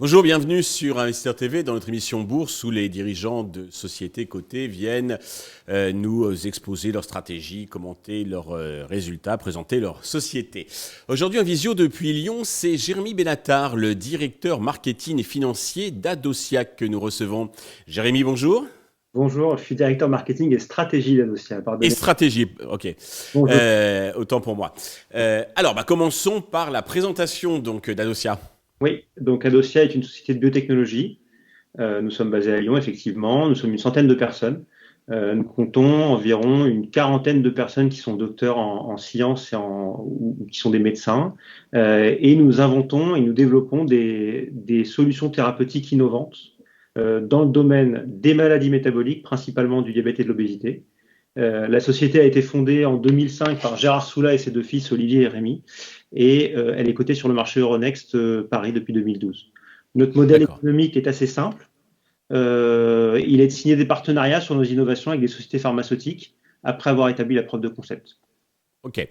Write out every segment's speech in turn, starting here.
Bonjour, bienvenue sur Investisseur TV dans notre émission Bourse où les dirigeants de sociétés cotées viennent nous exposer leurs stratégies, commenter leurs résultats, présenter leur société. Aujourd'hui en visio depuis Lyon, c'est Jérémy Benatar, le directeur marketing et financier d'Adociac que nous recevons. Jérémy, bonjour. Bonjour, je suis directeur marketing et stratégie d'Adociac. Et stratégie, ok. Autant pour moi. Alors, commençons par la présentation donc d'Adociac. Oui, donc Adociac est une société de biotechnologie. Nous sommes basés à Lyon, effectivement. Nous sommes une centaine de personnes. Nous comptons environ une quarantaine de personnes qui sont docteurs en sciences ou qui sont des médecins. Et nous inventons et nous développons des solutions thérapeutiques innovantes dans le domaine des maladies métaboliques, principalement du diabète et de l'obésité. La société a été fondée en 2005 par Gérard Soula et ses deux fils Olivier et Rémi. Et elle est cotée sur le marché Euronext Paris depuis 2012. Notre modèle économique est assez simple. Il est de signer des partenariats sur nos innovations avec des sociétés pharmaceutiques après avoir établi la preuve de concept. Ok.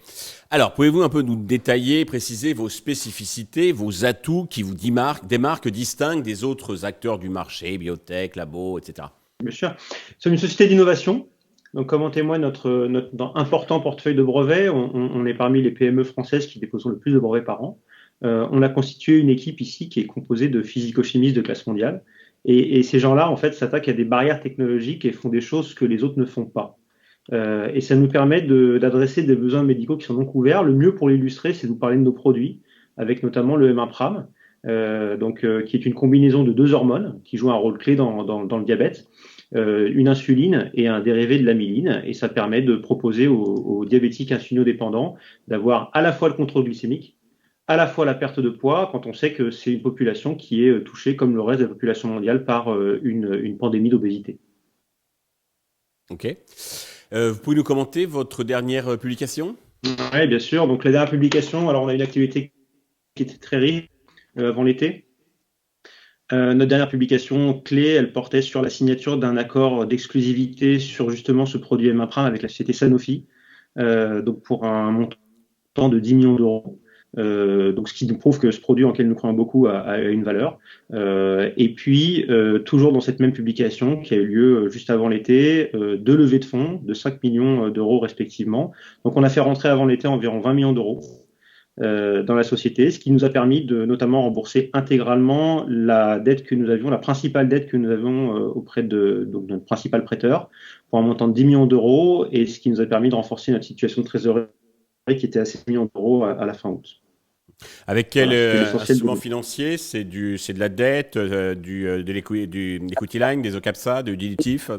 Alors, pouvez-vous un peu nous détailler, préciser vos spécificités, vos atouts qui vous démarquent, distinguent des autres acteurs du marché, biotech, labo, etc. Bien sûr. Nous sommes une société d'innovation. Donc, comme en témoigne notre important portefeuille de brevets, on est parmi les PME françaises qui déposent le plus de brevets par an. On a constitué une équipe ici qui est composée de physico-chimistes de classe mondiale. Et ces gens-là, en fait, s'attaquent à des barrières technologiques et font des choses que les autres ne font pas. Et ça nous permet d'adresser des besoins médicaux qui sont non couverts. Le mieux pour l'illustrer, c'est de vous parler de nos produits, avec notamment le M1 qui est une combinaison de deux hormones qui jouent un rôle clé dans le diabète. Une insuline et un dérivé de l'amyline, et ça permet de proposer aux diabétiques insulinodépendants d'avoir à la fois le contrôle glycémique, à la fois la perte de poids, quand on sait que c'est une population qui est touchée, comme le reste de la population mondiale, par une pandémie d'obésité. Ok. Vous pouvez nous commenter votre dernière publication ? Oui, bien sûr. Donc la dernière publication, alors on a une activité qui était très riche avant l'été. Notre dernière publication clé, elle portait sur la signature d'un accord d'exclusivité sur justement ce produit M1 avec la société Sanofi, donc pour un montant de 10 millions d'euros. Donc ce qui nous prouve que ce produit en lequel nous croyons beaucoup a une valeur. Et puis, toujours dans cette même publication qui a eu lieu juste avant l'été, deux levées de fonds de 5 millions d'euros respectivement. Donc on a fait rentrer avant l'été environ 20 millions d'euros dans la société, ce qui nous a permis de notamment rembourser intégralement la dette que nous avions, la principale dette que nous avions auprès de notre principal prêteur, pour un montant de 10 millions d'euros, et ce qui nous a permis de renforcer notre situation de trésorerie qui était à 6 millions d'euros à la fin août. Avec quel instrument financier ? C'est de la dette, de l'equity line, des OCAPSA, de dilutif ?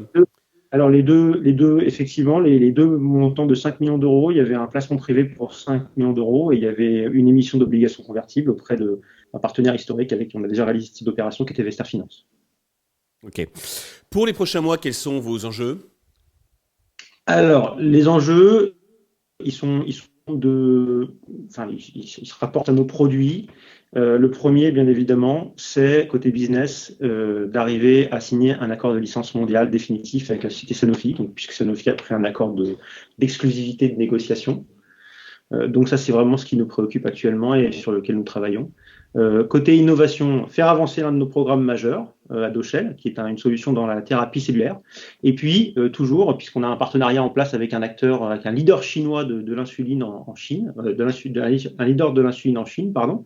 Alors les deux, effectivement, les deux montants de 5 millions d'euros, il y avait un placement privé pour 5 millions d'euros et il y avait une émission d'obligations convertibles auprès d'un partenaire historique avec qui on a déjà réalisé ce type d'opération qui était Vesta Finance. Ok. Pour les prochains mois, quels sont vos enjeux ? Alors, les enjeux, ils se rapportent à nos produits. Le premier, bien évidemment, c'est, côté business, d'arriver à signer un accord de licence mondiale définitif avec la société Sanofi, donc, puisque Sanofi a pris un accord d'exclusivité de négociation. Donc ça, c'est vraiment ce qui nous préoccupe actuellement et sur lequel nous travaillons. Côté innovation, faire avancer l'un de nos programmes majeurs, Adoshel, qui est une solution dans la thérapie cellulaire. Et puis, toujours, puisqu'on a un partenariat en place avec avec un leader chinois de l'insuline en Chine, un leader de l'insuline en Chine, pardon,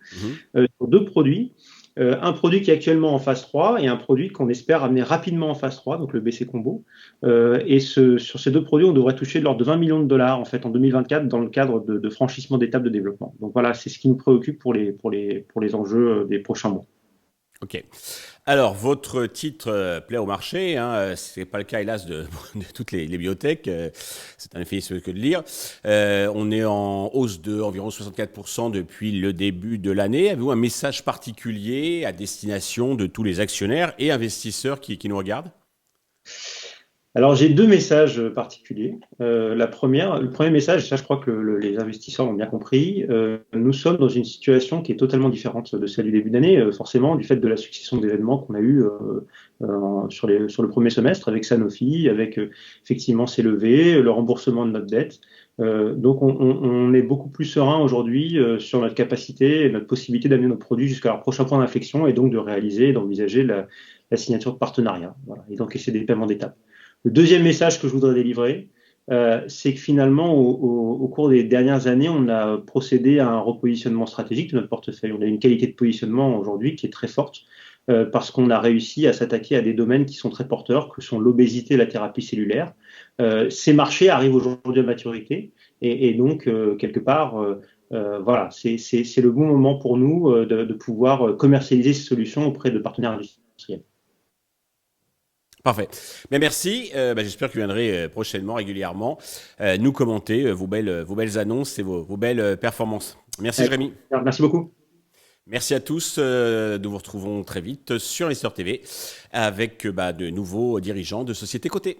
sur deux produits. Un produit qui est actuellement en phase 3 et un produit qu'on espère amener rapidement en phase 3, donc le BC Combo. Et sur ces deux produits, on devrait toucher de l'ordre de 20 millions de dollars en fait en 2024 dans le cadre de franchissement d'étapes de développement. Donc voilà, c'est ce qui nous préoccupe pour les enjeux des prochains mois. Ok. Alors, votre titre plaît au marché. Ce n'est pas le cas, hélas, de toutes les biotech. C'est un euphémisme que de lire. On est en hausse de environ 64% depuis le début de l'année. Avez-vous un message particulier à destination de tous les actionnaires et investisseurs qui nous regardent ? Alors, j'ai deux messages particuliers. Le premier message, ça, je crois que les investisseurs l'ont bien compris. Nous sommes dans une situation qui est totalement différente de celle du début d'année, forcément, du fait de la succession d'événements qu'on a eu sur le premier semestre avec Sanofi, avec effectivement ces levées, le remboursement de notre dette. Donc, on est beaucoup plus serein aujourd'hui sur notre capacité et notre possibilité d'amener nos produits jusqu'à leur prochain point d'inflexion et donc de réaliser et d'envisager la signature de partenariat. Voilà, et d'encaisser des paiements d'étape. Le deuxième message que je voudrais délivrer, c'est que finalement, au cours des dernières années, on a procédé à un repositionnement stratégique de notre portefeuille. On a une qualité de positionnement aujourd'hui qui est très forte parce qu'on a réussi à s'attaquer à des domaines qui sont très porteurs, que sont l'obésité et la thérapie cellulaire. Ces marchés arrivent aujourd'hui à maturité et donc, quelque part, voilà, c'est le bon moment pour nous de pouvoir commercialiser ces solutions auprès de partenaires industriels. Parfait. Mais merci. J'espère que vous viendrez prochainement, régulièrement, nous commenter vos belles annonces et vos belles performances. Merci, Jérémy. Merci beaucoup. Merci à tous. Nous vous retrouvons très vite sur Investor TV avec de nouveaux dirigeants de sociétés cotées.